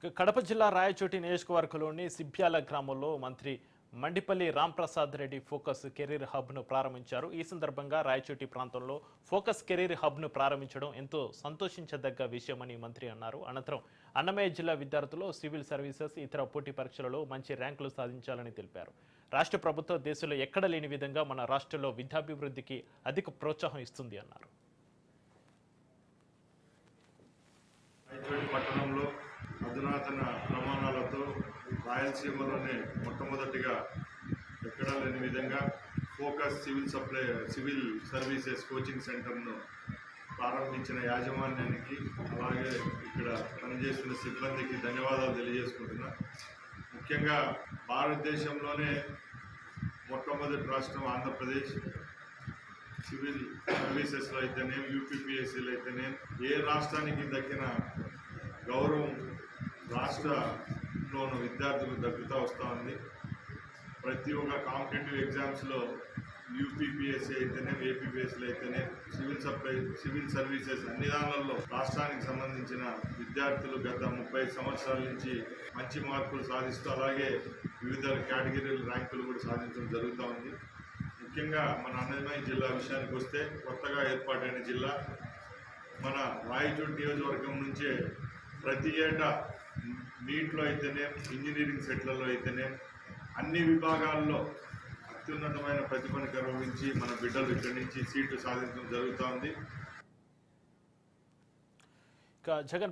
కడప జిల్లా రాయచోటి నియోజకవర్గంలోని సిబ్యాల గ్రామంలో మంత్రి మండిపల్లి రాంప్రసాద్ రెడ్డి ఫోకస్ కెరీర్ హబ్ను ప్రారంభించారు. ఈ సందర్భంగా రాయచోటి ప్రాంతంలో ఫోకస్ కెరీర్ హబ్ను ప్రారంభించడం ఎంతో సంతోషించదగ్గ విషయమని మంత్రి అన్నారు. అనంతరం అన్నమయ్య జిల్లా విద్యార్థులు సివిల్ సర్వీసెస్ ఇతర పోటీ పరీక్షలలో మంచి ర్యాంకులు సాధించాలని తెలిపారు. రాష్ట్ర ప్రభుత్వం దేశంలో ఎక్కడ లేని విధంగా మన రాష్ట్రంలో విద్యాభివృద్ధికి అధిక ప్రోత్సాహం ఇస్తుంది అన్నారు. పట్టణంలో అధునాతన ప్రమాణాలతో రాయలసీమలోనే మొట్టమొదటిగా ఎక్కడా లేని విధంగా ఫోకస్ సివిల్ సర్వీసెస్ కోచింగ్ సెంటర్ను ప్రారంభించిన యాజమాన్యానికి అలాగే ఇక్కడ పనిచేస్తున్న సిబ్బందికి ధన్యవాదాలు తెలియజేసుకుంటున్నా. ముఖ్యంగా భారతదేశంలోనే మొట్టమొదటి రాష్ట్రం ఆంధ్రప్రదేశ్. సివిల్ సర్వీసెస్లో అయితేనే యూపీపీఎస్సీలో అయితేనే ఏ రాష్ట్రానికి దక్కిన గౌరవం రాష్ట్రంలోని విద్యార్థులకు దక్కుతూ వస్తూ ఉంది. ప్రతి ఒక్క కాంపిటేటివ్ ఎగ్జామ్స్లో యూపీపీఎస్సీ అయితేనే ఏపీపీఎస్సీలో అయితేనే సివిల్ సర్వీసెస్ అన్ని దానిలలో రాష్ట్రానికి సంబంధించిన విద్యార్థులు గత 30 సంవత్సరాల నుంచి మంచి మార్కులు సాధిస్తూ అలాగే వివిధ కేటగిరీల ర్యాంకులు కూడా సాధించడం జరుగుతూ ఉంది. ముఖ్యంగా మన అన్నమయ్య జిల్లా విషయానికి వస్తే కొత్తగా ఏర్పాటైన జిల్లా మన రాయచోటి నియోజకవర్గం నుంచే ప్రతి ఏటా నీట్లో అయితేనే ఇంజనీరింగ్ సెట్లలో అయితేనే అన్ని విభాగాల్లో అత్యున్నతమైన ప్రతిభను కనుగొరించి మన బిడ్డలు ఇక్కడి నుంచి సీట్లు సాధించడం జరుగుతూ ఉంది. జగన్